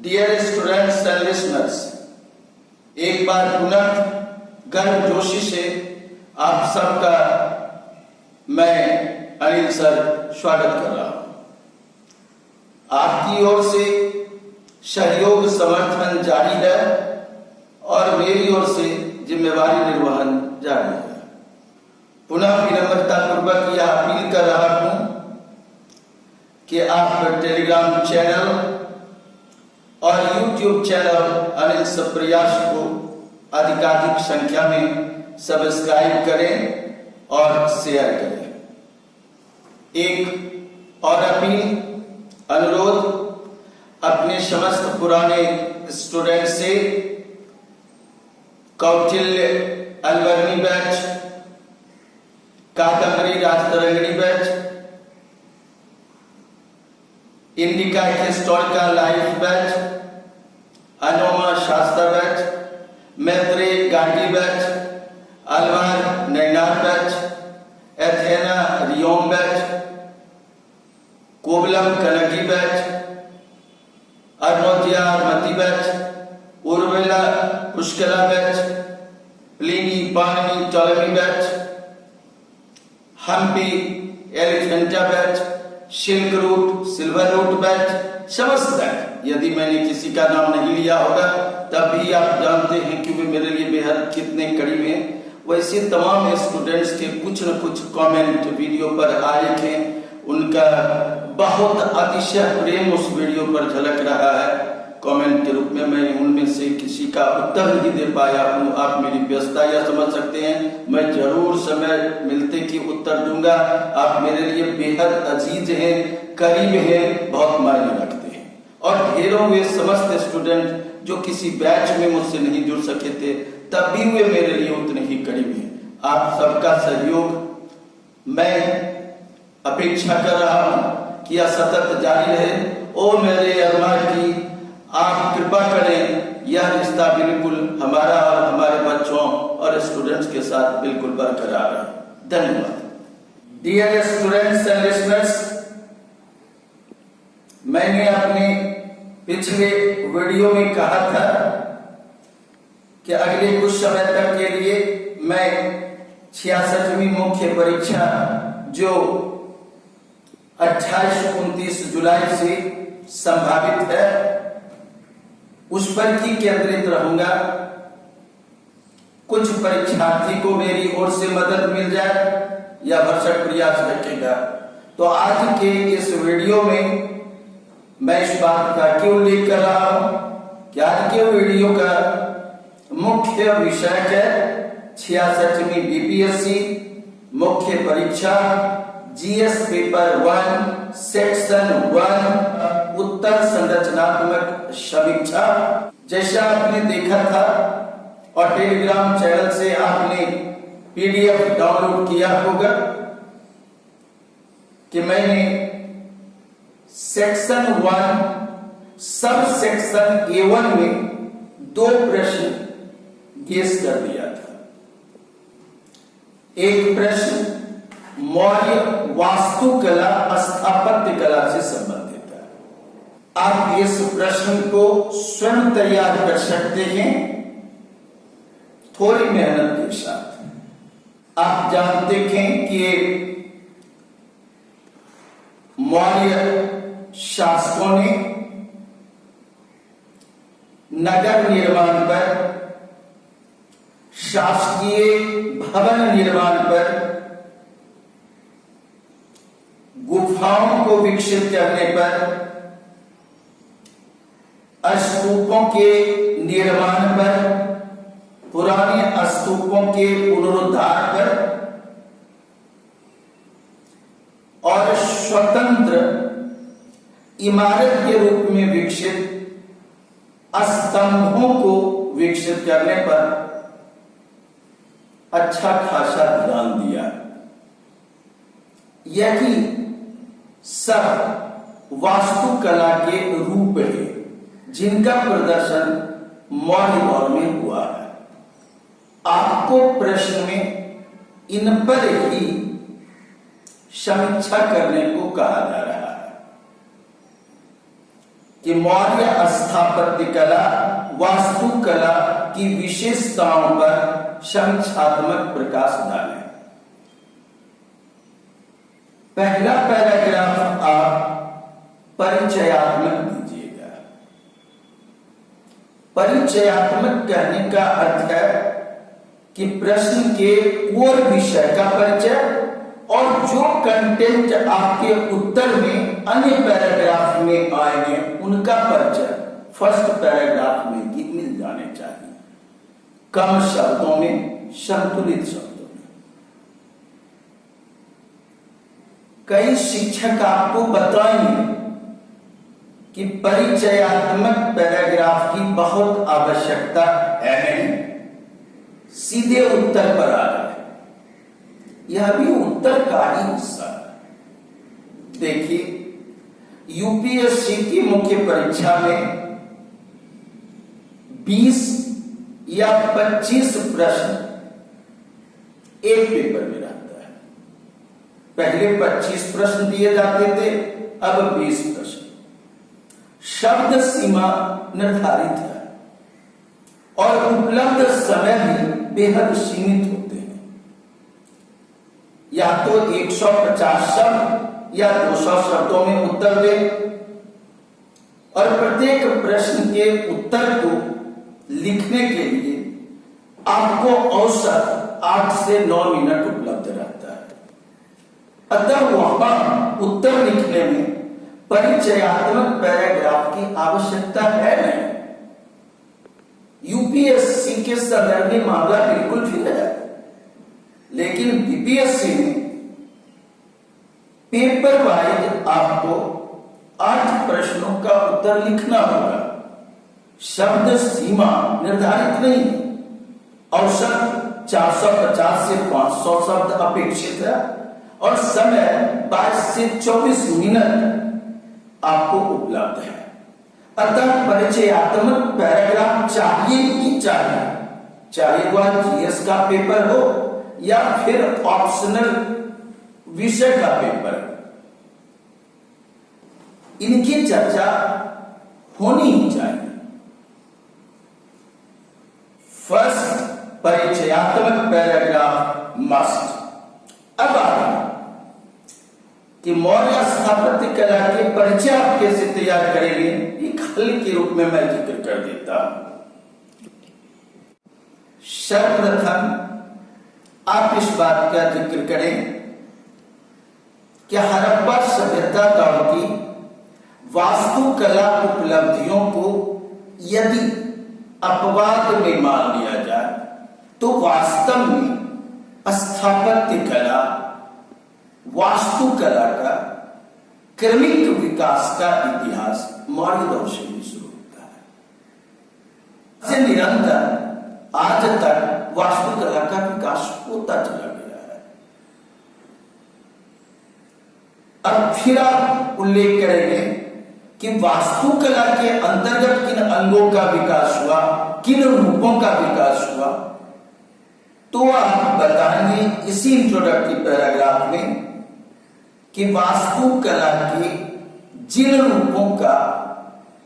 Dear students and listeners, एक बार पुनः गर्मजोशी से आप सबका मैं अनिल सर स्वागत कर रहा हूं। आपकी ओर से सहयोग समर्थन जारी है और मेरी ओर से जिम्मेवारी निर्वहन जारी है। पुनः विनम्रता पूर्वक यह अपील कर रहा हूं कि आप टेलीग्राम चैनल और यूट्यूब चैनल अनिल सप्रयास को अधिकाधिक संख्या में सब्सक्राइब करें और शेयर करें। एक और अपील, अनुरोध, अपने समस्त पुराने स्टूडेंट से Kautilya Alberuni batch, Kadambari Rajatarangini batch, Indica historical life batch, Anoma Shastra batch, Maitreya Gandhi batch, Alvar Nayanar batch, Athena रियोम बैच, कोबलम कनगी बैच, अरनोतिया मती batch, Uruvela Pushkala batch, Pliny Panini Ptolemy batch, Hampi Elephanta batch, silk route silver route batch, समस्त बैच। यदि मैंने किसी का नाम नहीं लिया होगा तब भी आप जानते हैं कि वे मेरे लिए बेहद कितने करीब हैं। वैसे तमाम स्टूडेंट्स के कुछ न कुछ कमेंट वीडियो पर आए थे, उनका बहुत अतिशय प्रेम उस वीडियो पर झलक रहा है कमेंट के रूप में। मैं उनमें से किसी का उत्तर नहीं दे पाया हूँ। आप मेरी व्यस्तता यह समझ सकते हैं, मैं जरूर समय मिलते कि उत्तर दूंगा। आप मेरे लिए बेहद अजीज हैं, करीब हैं, बहुत मायने रखते हैं। और ढेरों वे समस्त स्टूडेंट जो किसी बैच में मुझसे नहीं जुड़ सके थे, तब भी वे मेरे लिए उतने ही करीब हैं। आप सबका सहयोग मैं अपेक्षा कर रहा हूँ कि यह सतत जारी रहे। ओ मेरे अल्लाह, आप कृपा करें, यह रिश्ता बिल्कुल हमारा और हमारे बच्चों और स्टूडेंट्स के साथ बिल्कुल बरकरार है। धन्यवाद। डियर स्टूडेंट्स एंड लिसनर्स, मैंने अपने पिछले वीडियो में कहा था कि अगले कुछ समय तक के लिए मैं 66वीं मुख्य परीक्षा जो 28-29 जुलाई से संभावित है उस पर ही केंद्रित रहूंगा। कुछ परीक्षार्थी को मेरी ओर से मदद मिल जाए या भरसक प्रयास रखेगा। तो आज के इस वीडियो में मैं इस बात का क्यों उल्लेख कर रहा हूं कि आज के वीडियो का मुख्य विषय है 66वीं बीपीएससी मुख्य परीक्षा जीएस पेपर 1 सेक्शन 1 उत्तर संरचनात्मक समीक्षा। जैसा आपने देखा था और टेलीग्राम चैनल से आपने पीडीएफ डाउनलोड किया होगा कि मैंने सेक्शन 1 सब सेक्शन A1 में 2 प्रश्न गेस कर दिया था। एक प्रश्न मौर्य वास्तुकला स्थापत्य कला से संबंधित है। आप इस प्रश्न को स्वयं तैयार कर सकते हैं थोड़ी मेहनत के साथ। आप जानते हैं कि मौर्य शासकों ने नगर निर्माण पर, शासकीय भवन निर्माण पर, गुफाओं को विकसित करने पर, स्तूपों के निर्माण पर, पुराने स्तूपों के पुनरुद्धार पर और स्वतंत्र इमारत के रूप में विकसित स्तंभों को विकसित करने पर अच्छा खासा ध्यान दिया। यही सब वास्तुकला के रूप है जिनका प्रदर्शन मौर्य दौर में हुआ है। आपको प्रश्न में इन पर ही समीक्षा करने को कहा जा रहा है। कि मौर्य स्थापत्य कला वास्तुकला की विशेषताओं पर समीक्षात्मक प्रकाश डालें। पहला पैराग्राफ आप परिचयात्मक दीजिएगा। परिचयात्मक कहने का अर्थ है कि प्रश्न के कोर विषय का परिचय और जो कंटेंट आपके उत्तर में अन्य पैराग्राफ में आएंगे उनका परिचय फर्स्ट पैराग्राफ में ही मिल जाने चाहिए, कम शब्दों में, संतुलित शब्दों में। कई शिक्षक आपको बताएंगे कि परिचयात्मक पैराग्राफ की बहुत आवश्यकता है नहीं, सीधे उत्तर पर आ जाए। यह भी उत्तर का ही हिस्सा है। देखिए, यूपीएससी की मुख्य परीक्षा में 20 या 25 प्रश्न एक पेपर में रहता है। पहले 25 प्रश्न दिए जाते थे, अब 20 प्रश्न। शब्द सीमा निर्धारित है और उपलब्ध समय भी बेहद सीमित होते हैं। या तो 150 शब्द या 200 शब्दों में उत्तर दें और प्रत्येक प्रश्न के उत्तर को लिखने के लिए आपको औसत 8 से 9 मिनट उपलब्ध रहता है। अतः वहां उत्तर लिखने में परिचयात्मक पैराग्राफ की आवश्यकता है नहीं। यूपीएससी के संदर्भ में मामला बिल्कुल फिर है, लेकिन बीपीएससी में पेपर वाइज आपको 8 प्रश्नों का उत्तर लिखना होगा। शब्द सीमा निर्धारित नहीं है, औसत 450 से 500 शब्द अपेक्षित है और समय 22 से 24 मिनट आपको उपलब्ध है। अतः परिचयात्मक पैराग्राफ चाहिए ही चाहिए, चाहे वह जीएस का पेपर हो या फिर ऑप्शनल विषय का पेपर। इनकी चर्चा होनी ही चाहिए। फर्स्ट, परिचयात्मक पैराग्राफ मस्ट। अब आगे कि मौर्य स्थापत्य कला के परिचय आप कैसे तैयार करेंगे, एक हल के रूप में मैं जिक्र कर देता हूं। सर्वप्रथम आप इस बात का जिक्र करें कि हड़प्पा सभ्यता दौर की वास्तुकला उपलब्धियों को यदि अपवाद में मान लिया जाए तो वास्तव में स्थापत्य कला, वास्तुकला का क्रमिक विकास का इतिहास मौर्य दौर से ही शुरू होता है। निरंतर आज तक वास्तुकला का विकास होता चला गया है। अब फिर आप उल्लेख करेंगे कि वास्तुकला के अंतर्गत किन अंगों का विकास हुआ, किन रूपों का विकास हुआ, तो आप बताएंगे इसी इंट्रोडक्टरी पैराग्राफ में कि वास्तुकला के जिन रूपों का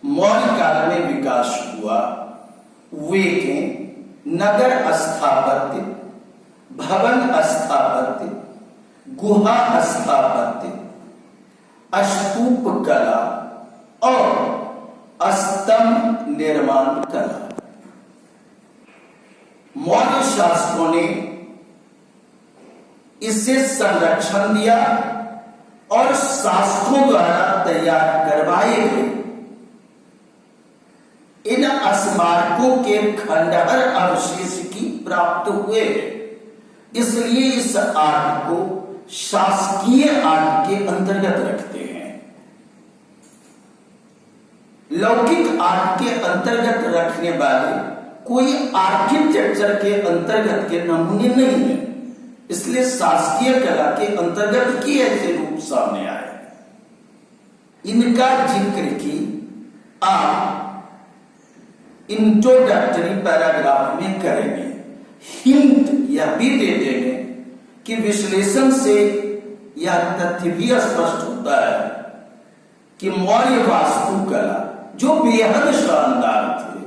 मौर्य काल में विकास हुआ वे के नगर स्थापत्य, भवन स्थापत्य, गुहा स्थापत्य, स्तूप कला और स्तंभ निर्माण कला। मौर्य शासकों ने इसे संरक्षण दिया और शासकों द्वारा तैयार करवाए गए इन स्मारकों के खंडहर अवशेष की प्राप्त हुए। इसलिए इस आर्ट को शासकीय आर्ट के अंतर्गत रखते हैं। लौकिक आर्ट के अंतर्गत रखने वाले कोई आर्किटेक्चर के अंतर्गत के नमूने नहीं है, इसलिए शासकीय कला के अंतर्गत की ऐसे रूप सामने आए। इनका जिक्र की आप इंट्रोडक्टरी पैराग्राफ में करेंगे। हिंट यह भी दे देंगे कि विश्लेषण से यह तथ्य भी स्पष्ट होता है कि मौर्य वास्तुकला जो बेहद शानदार थे।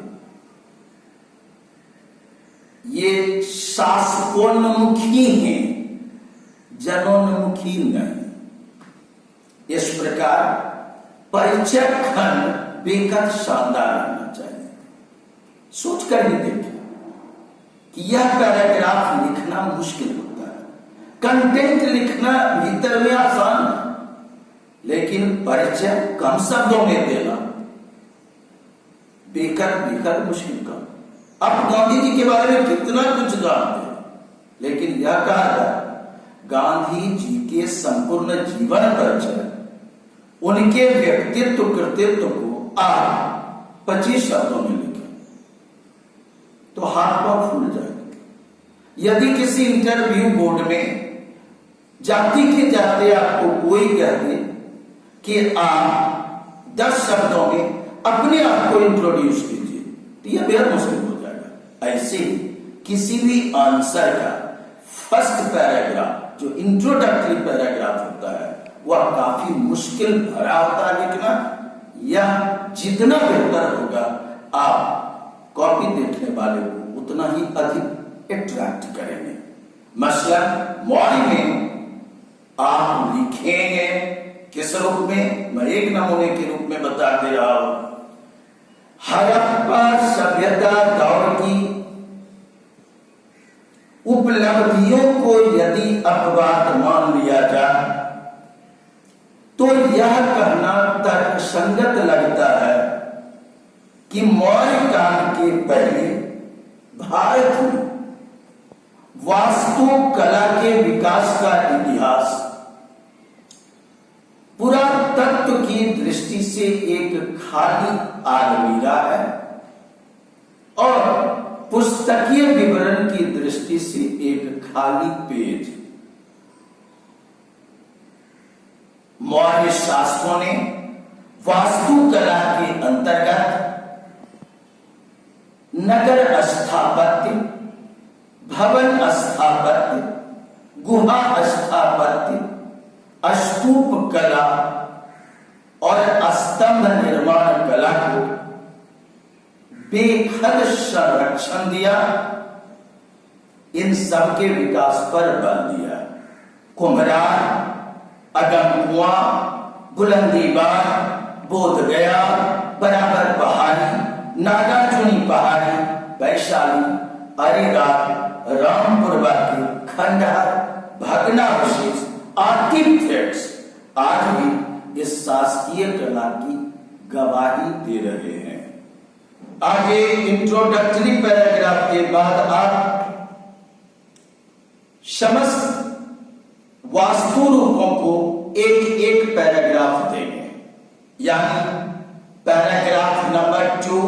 ये शासकोन्मुखी हैं, जनोन्मुखी नहीं। इस प्रकार परिचय खंड बेहद शानदार रहना चाहिए। सोच कर ही देखें कि यह पैराग्राफ लिखना मुश्किल होता है, कंटेंट लिखना भीतर में आसान है, लेकिन परिचय कम शब्दों में देना बेहद मुश्किल काम। आप गांधी जी के बारे में कितना कुछ जानते हैं, लेकिन यह कहा जाए गांधी जी के संपूर्ण जीवन परिचय, उनके व्यक्तित्व कृतित्व को आप 25 शब्दों में लिखें तो हाथ पांव फूल जाएगा। यदि किसी इंटरव्यू बोर्ड में जाते के जाते आपको कोई कह दे कि आप 10 शब्दों में अपने आप को इंट्रोड्यूस कीजिए, तो यह बेहद मुश्किल हो जाएगा। ऐसे किसी भी आंसर का फर्स्ट पैराग्राफ जो इंट्रोडक्टरी पैराग्राफ होता है वह काफी मुश्किल भरा होता है लिखना। यह जितना बेहतर होगा आप कॉपी देखने वाले को उतना ही अधिक अट्रैक्ट करेंगे। मसलन मॉर्निंग में आप लिखेंगे किस रूप में, मैं एक नमूने के रूप में बता दे रहा हूं। हड़प्पा सभ्यता दौर की उपलब्धियों को यदि अपवाद मान लिया जाए तो यह कहना तर्कसंगत लगता है कि मौर्य काल के पहले भारत में वास्तुकला के विकास का इतिहास पुरातत्व की दृष्टि से एक खाली अलमीरा है और पुस्तकीय विवरण की दृष्टि से एक खाली पेज। मौर्य शासकों ने वास्तुकला के अंतर्गत नगर स्थापत्य, भवन स्थापत्य, गुहा स्थापत्य, स्तूप कला और स्तंभ निर्माण कला को बेहद संरक्षण दिया, इन सब के विकास पर बल दिया। कुम्हरार, अगमकुआं, बुलंदीबार, बोधगया, बराबर पहाड़ी, नागार्जुनी पहाड़ी, वैशाली, अरेराज, रामपुर बाकी, खंडहर, भग्नावशेष, आर्टिफैक्ट्स आज भी इस शासकीय कला की गवाही दे रहे हैं। आगे इंट्रोडक्टरी पैराग्राफ के बाद आप समस्त वास्तु रूपों को एक एक पैराग्राफ देंगे। यानी पैराग्राफ नंबर 2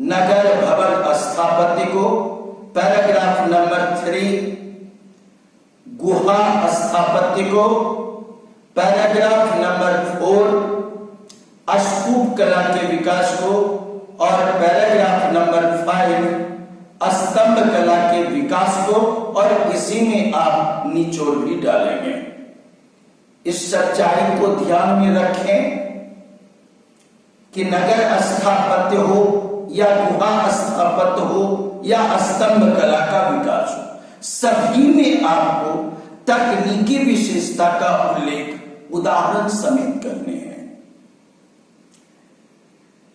नगर भवन स्थापत्य को, पैराग्राफ नंबर 3 गुहा स्थापत्य को, पैराग्राफ नंबर 4 स्तूप कला के विकास को और पैराग्राफ नंबर 5 स्तंभ कला के विकास को, और इसी में आप निचोड़ भी डालेंगे। इस सच्चाई को ध्यान में रखें कि नगर स्थापत्य हो या गुहा स्थापत्य हो या स्तंभ कला का विकास हो, सभी में आपको तकनीकी विशेषता का उल्लेख उदाहरण समेत करने हैं।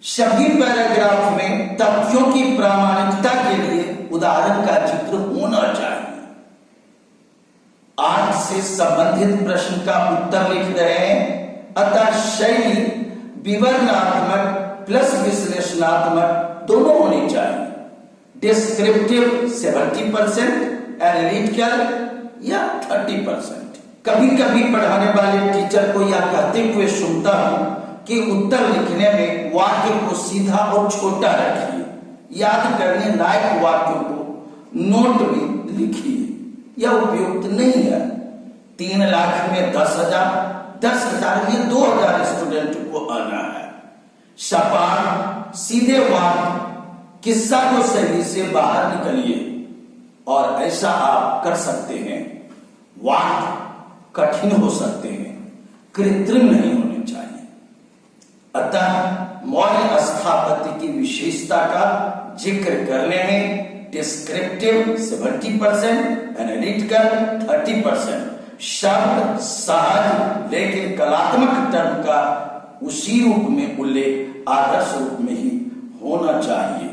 सभी पैराग्राफ में तथ्यों की प्रामाणिकता के लिए उदाहरण का जिक्र होना चाहिए। आज से संबंधित प्रश्न का उत्तर लिख रहे हैं, अतः शैली विवरणात्मक प्लस विश्लेषणात्मक दोनों होनी चाहिए। डिस्क्रिप्टिव 70%, एनालिटिकल या 30%। कभी कभी पढ़ाने वाले टीचर को यह कहते हुए सुनता हूं कि उत्तर लिखने में वाक्य को सीधा और छोटा रखिए, याद करने लायक वाक्यों को नोट में लिखिए। यह उपयुक्त नहीं है। 3 लाख में 10,000 में 2,000 स्टूडेंट को आना है। सपाट सीधे वाक्य किस्सा को शैली से बाहर निकलिए, और ऐसा आप कर सकते हैं। वाक्य कठिन हो सकते हैं, कृत्रिम नहीं होने चाहिए। अतः मौर्य स्थापत्य की विशेषता का जिक्र करने में डिस्क्रिप्टिव 70%, एनालिटिकल 30%, शब्द सहज लेकिन कलात्मक टर्म का उसी रूप में उल्लेख आदर्श रूप में ही होना चाहिए।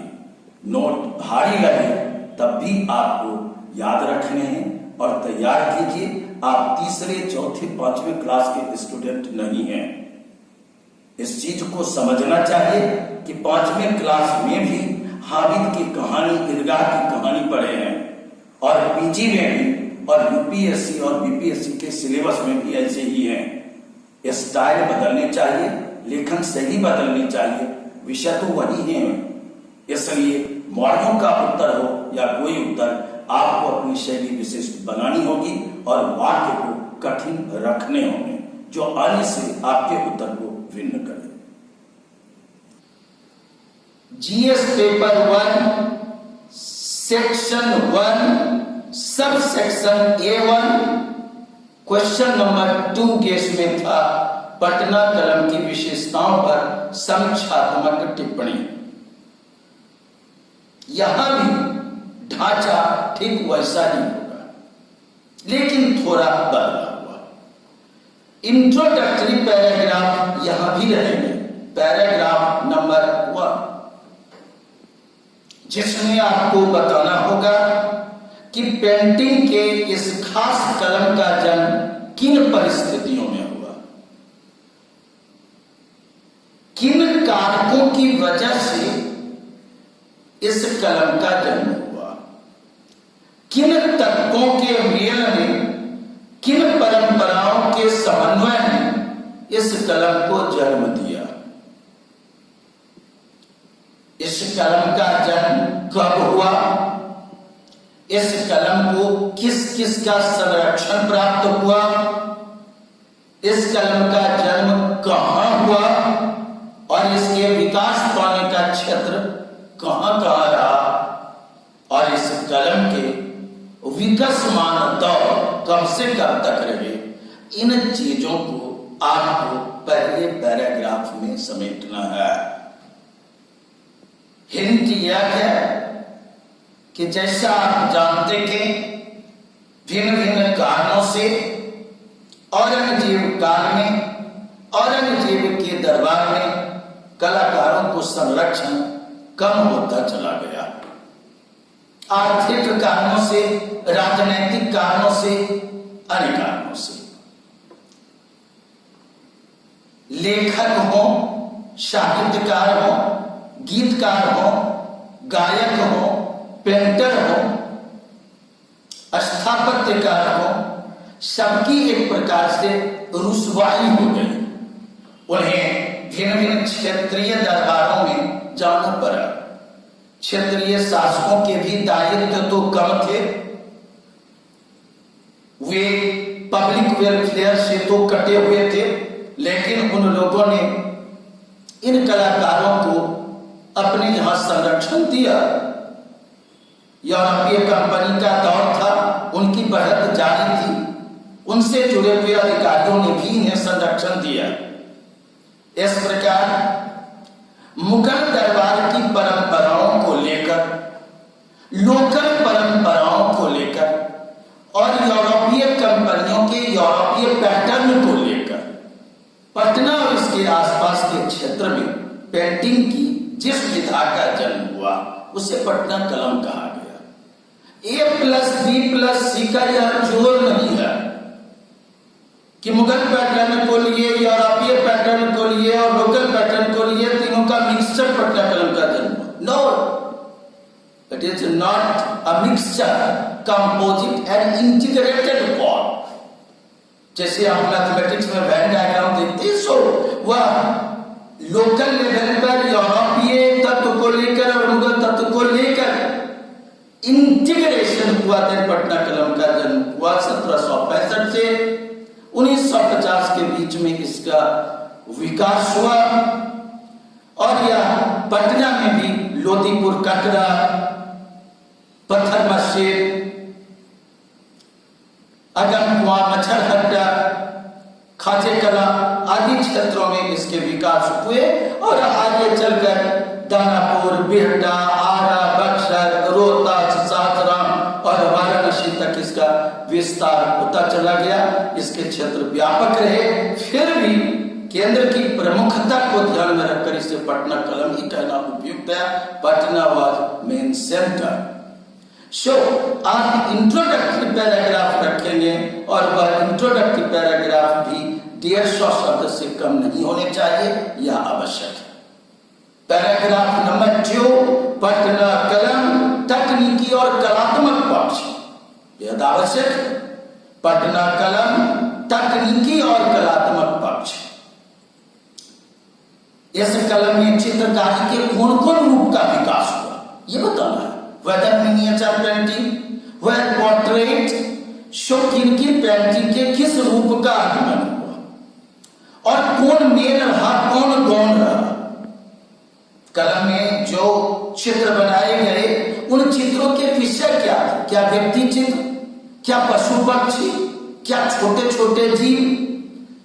नोट भारी लगे तब भी आपको याद रखने हैं और तैयार कीजिए। आप तीसरे, चौथे, पांचवें क्लास के स्टूडेंट नहीं हैं। इस चीज को समझना चाहिए कि पांचवें क्लास में भी हामिद की कहानी, इरगा की कहानी पढ़े हैं और पीजी में भी और यूपीएससी और बीपीएससी के सिलेबस में भी ऐसे ही हैं। स्टाइल बदलने चाहिए, लेखन शैली बदलनी चाहिए, विषय तो वही है। इसलिए मौर्यों का उत्तर हो या कोई उत्तर, आपको अपनी शैली विशिष्ट बनानी होगी और वाक्य को कठिन रखने होंगे जो अन्य से आपके उत्तर को भिन्न करे। GS paper 1 section 1 sub section A1 question number 2 case में था पटना कलम की विशेषताओं पर समीक्षात्मक टिप्पणी। यहां भी ढांचा ठीक वैसा ही होगा, लेकिन थोड़ा बदला हुआ। इंट्रोडक्टरी पैराग्राफ यहां भी रहेंगे, पैराग्राफ नंबर 1, जिसमें आपको बताना होगा कि पेंटिंग के इस खास कलम का जन्म किन परिस्थितियों में हुआ, किन कारकों की वजह से इस कलम का जन्म हुआ, किन तत्वों के मेल में, किन परंपराओं के समन्वय ने इस कलम को जन्म दिया। इस कलम का जन्म कब हुआ, इस कलम को किस किस का संरक्षण प्राप्त हुआ, इस कलम का जन्म कहां हुआ और इसके विकास पाने का क्षेत्र कहां कहां रहा और इस कलम के विकासमान दौर कब से कब तक रहे, इन चीजों को आपको पहले पैराग्राफ में समेटना है। हिंट यह है कि जैसा आप जानते कि भिन्न भिन्न कारणों से औरंगजेब काल में, औरंगजेब के दरबार में कलाकारों को संरक्षण कम होता चला गया। आर्थिक कारणों से, राजनीतिक कारणों से, अन्य कारणों से। लेखक हो, साहित्यकार हो, गीतकार हो, गायक हो, पेंटर हो, स्थापत्यकार हो, सबकी एक प्रकार से रुसवाई हो गई। उन्हें भिन्न भिन्न क्षेत्रीय दरबारों में जाना पड़ा। क्षेत्रीय शासकों के भी दायित्व तो कम थे, वे पब्लिक वेलफेयर से तो कटे हुए थे, लेकिन उन लोगों ने इन कलाकारों को अपने यहां संरक्षण दिया। यूरोपीय कंपनी का दौर था, उनकी बढ़त जारी थी, उनसे जुड़े हुए अधिकारियों ने भी इन्हें संरक्षण दिया। इस प्रकार मुगल दरबार की परंपराओं को लेकर, लोकल परंपराओं को लेकर और यूरोपीय कंपनियों के यूरोपीय पैटर्न को लेकर पटना और इसके आसपास के क्षेत्र में पेंटिंग की जिस विधा का जन्म हुआ उसे पटना कलम कहा गया। A+B+C का यह जोर नहीं है कि मुगल पैटर्न को लिए, यूरोपीय पैटर्न को लिए और लोकल पैटर्न को लिए, तीनों का मिक्सचर पटना कलम का जन्म। No, it is not a mixture, composite and integrated form. जैसे आप मैथमेटिक्स में वेन डायग्राम देखते हैं, सो वह लोकल लेवल पर यूरोपीय तत्व को लेकर और मुगल तत्व को लेकर इंटीग्रेशन हुआ। पटना कलम का जन्म हुआ 1765 से 1950 के बीच में इसका विकास हुआ और यह पटना में भी लोदीपुर कटरा, पत्थर मस्जिद, अगम कुआं, मच्छर हड्डा, खाजे कला आदि क्षेत्रों में इसके विकास हुए और आगे चलकर दानापुर, बिहटा, आरा, बक्सर, रोहतास, सासाराम और वाराणसी तक इसका विस्तार होता चला गया। इसके क्षेत्र व्यापक रहे, फिर भी केंद्र की प्रमुखता को ध्यान में रखकर इसे पटना कलम ही कहना उपयुक्त है। Patna was main centre. So आप इंट्रोडक्टरी पैराग्राफ रखेंगे और वह इंट्रोडक्टरी पैराग्राफ भी 150 शब्द से कम नहीं होने चाहिए, यह आवश्यक है। पैराग्राफ नंबर 2, पटना कलम तकनीकी और कलात्मक पक्ष, यह आवश्यक है। पटना कलम तकनीकी और कलात्मक पक्ष, इस कलम में चित्रकारी के कौन कौन रूप का विकास हुआ यह बताना है। Whether miniature painting, whether portrait, शौकीन की पेंटिंग के किस रूप का आगमन हुआ और कौन मेल रहा, कौन गौण रहा। कलम में जो चित्र बनाए गए उन चित्रों के विषय क्या थे? क्या व्यक्ति चित्र, क्या पशु पक्षी, क्या छोटे छोटे जीव,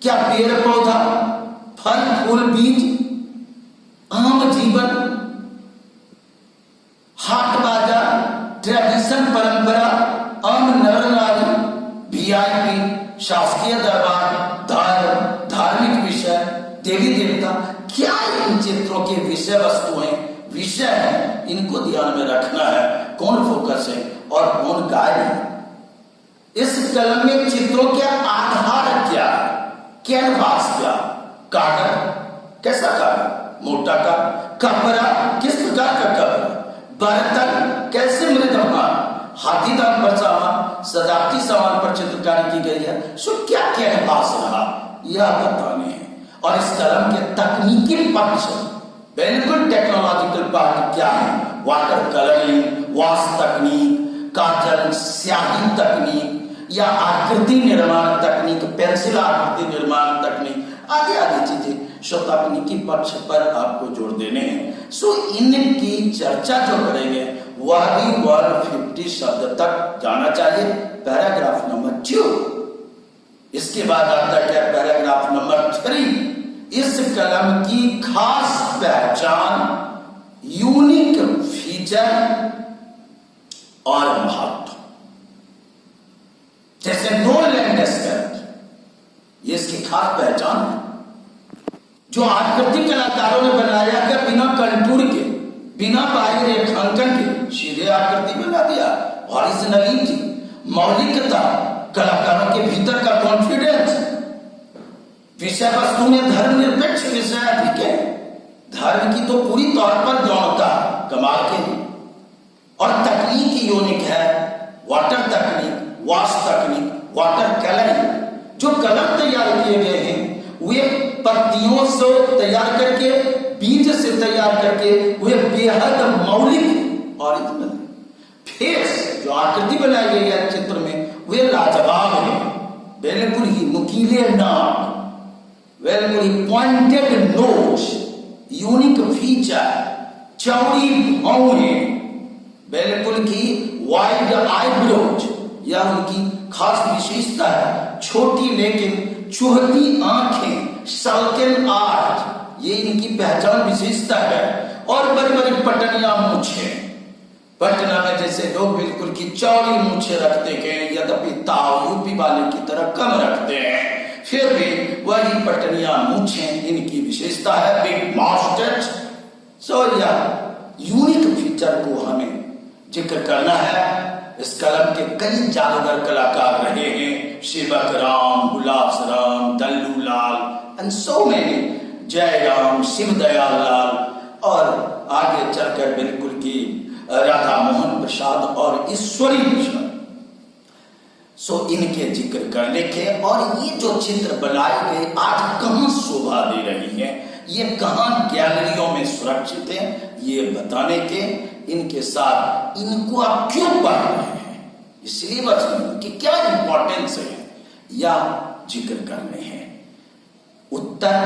क्या पेड़ पौधा, फल फूल बीज, आम जीवन, हाट बाजार, ट्रेडिशन परंपरा, आम नर नारी, वीआईपी, शासकीय दरबार, धर्म, धार्मिक विषय, देवी देवता, क्या इन चित्रों के विषय वस्तु हैं, विषय हैं, इनको ध्यान में रखना है। कौन फोकस है और कौन गायब है। इस कलम में चित्रों के आधार क्या है, कैनवास क्या, कागज कैसा कागज, मोटा का, कपड़ा किस प्रकार का कपड़ा, बर्तन कैसे मृदमान, हाथी दांत पर सामान, सजावटी सामान पर चित्रकारी की गई है। सो क्या कैनवास रहा यह बताने हैं। और इस कलम के तकनीकी पक्ष, बिल्कुल टेक्नोलॉजिकल पार्ट क्या है, वाटर कलरिंग, वॉश तकनीक, काजल स्याही तकनीक या आकृति निर्माण तकनीक, पेंसिल आकृति निर्माण तकनीक, आदि आदि चीजें सो तकनीकी पक्ष पर आपको जोड़ देने हैं। सो इनकी चर्चा जो करेंगे वह भी 150 शब्द तक जाना चाहिए। Paragraph number 2। इसके बाद आता है पैराग्राफ नंबर 3। इस कलम की खास पहचान, यूनिक फीचर और महत्व, जैसे नो लैंड स्कैल्प, ये इसकी खास पहचान है। जो आकृति कलाकारों ने बनाया गया बिना कंटूर के, बिना बाह्य रेखांकन के, सीधे आकृति बना दिया, ओरिजिनलिटी, मौलिकता, कलाकारों के भीतर का कॉन्फिडेंस, विषय वस्तु में धर्मनिरपेक्ष विषय अधिक है, धर्म की तो पूरी तौर पर गौणता कमाल के है, और तकनीक यूनिक है, वाटर तकनीक, वॉश तकनीक, वाटर कलरिंग। जो कलम तैयार किए गए हैं वे पत्तियों से तैयार करके, बीज से तैयार करके, वे बेहद मौलिक ओरिजिनल। फेस जो आकृति बनाई गई है चित्र में वे लाजवाब है, बिल्कुल ही नुकीले नाक, बिल्कुल ही पॉइंटेड नोज, यूनिक फीचर, चौड़ी भौहें, बिल्कुल की वाइड आईब्रोज, यह उनकी खास विशेषता है। छोटी लेकिन चुहती आंखें, सल्कन आर्च, ये इनकी पहचान विशेषता है। और बड़ी बड़ी पटनिया मूछें, पटना में जैसे लोग बिल्कुल की चौड़ी मूछें रखते हैं, यद्यपि ताव यूपी वाले की तरह कम रखते हैं, फिर भी वही पटनिया मूछें इनकी विशेषता है। Big masters. सो यह यूनिक फीचर को हमें जिक्र करना है। इस कलम के कई जादूगर कलाकार रहे हैं, Shivak Ram, Gulab Ram, Dallu Lal and so many, Jairam, Shivdayal Lal, और आगे चलकर बिल्कुल की राधा मोहन प्रसाद और ईश्वरी प्रसाद। सो इनके जिक्र करने के, और ये जो चित्र बनाए गए आज कहां शोभा दे रही है, ये कहां गैलरियों में सुरक्षित है, ये बताने के, इनके साथ इनको आप क्यों पढ़ रहे हैं, इसलिए बस इनकी क्या इंपॉर्टेंस है या जिक्र करने हैं। उत्तर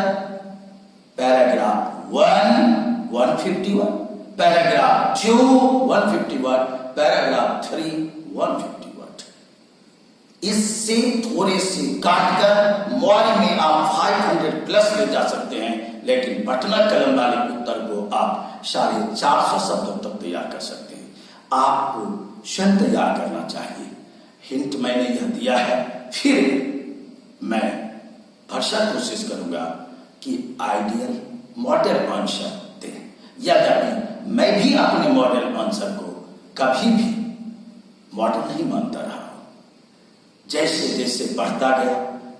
पैराग्राफ 1 151, पैराग्राफ 2 151, पैराग्राफ 3 151। इससे थोड़े से काटकर मॉल में आप 500 प्लस ले जा सकते हैं, लेकिन पटना कलम वाले उत्तर को आप 450 शब्दों तक तैयार कर सकते हैं। आपको स्वयं तैयार करना चाहिए। हिंट मैंने यह दिया है, फिर मैं भरसक कोशिश करूंगा कि आइडियल मॉडल आंसर दें। यद्यपि मैं भी अपने मॉडल आंसर को कभी भी मॉडल नहीं मानता रहा हूं। जैसे जैसे बढ़ता गया,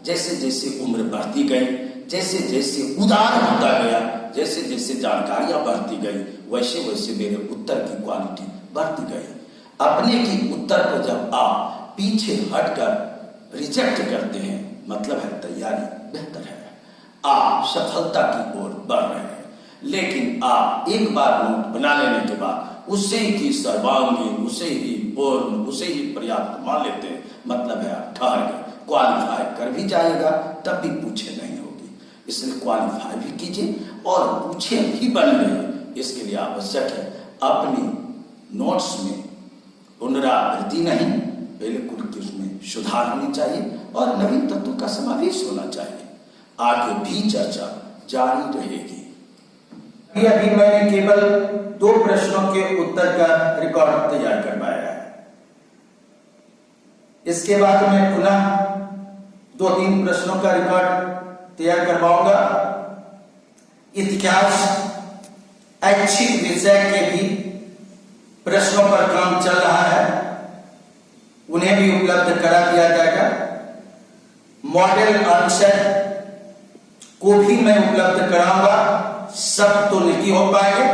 जैसे जैसे उम्र बढ़ती गई, जैसे जैसे उदार होता गया, जैसे जैसे जानकारियां बढ़ती गई, वैसे वैसे मेरे उत्तर की क्वालिटी बढ़ती गई। अपने की उत्तर को जब आप पीछे हटकर रिजेक्ट करते हैं, मतलब है तैयारी बेहतर है, आप सफलता की ओर बढ़ रहे हैं। लेकिन आप एक बार नोट बना लेने के बाद उसे ही सर्वांगीण, उसे ही पूर्ण, उसे ही पर्याप्त मान लेते हैं, मतलब है आप ठहर गए। क्वालिफाई कर भी जाएगा तब भी पूछे नहीं होगी, इसलिए क्वालिफाई भी कीजिए और पूछे भी बन रहे। इसके लिए आवश्यक है अपनी नोट्स में पुनरावृत्ति नहीं, बिल्कुल कि उसमें सुधार होनी चाहिए और नवीन तत्वों का समावेश होना चाहिए। आगे भी चर्चा जारी रहेगी। अभी मैंने केवल 2 प्रश्नों के उत्तर का रिकॉर्ड तैयार करवाया है। इसके बाद मैं पुनः 2-3 प्रश्नों का रिकॉर्ड तैयार करवाऊंगा। इतिहास ऐच्छिक विषय के भी प्रश्नों पर काम चल रहा है, उन्हें भी उपलब्ध करा दिया जाएगा। मॉडल आंसर को भी मैं उपलब्ध कराऊंगा, सब तो नहीं हो पाएंगे,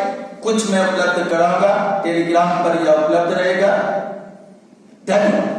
कुछ मैं उपलब्ध कराऊंगा। टेलीग्राम पर यह उपलब्ध रहेगा। धन्यवाद।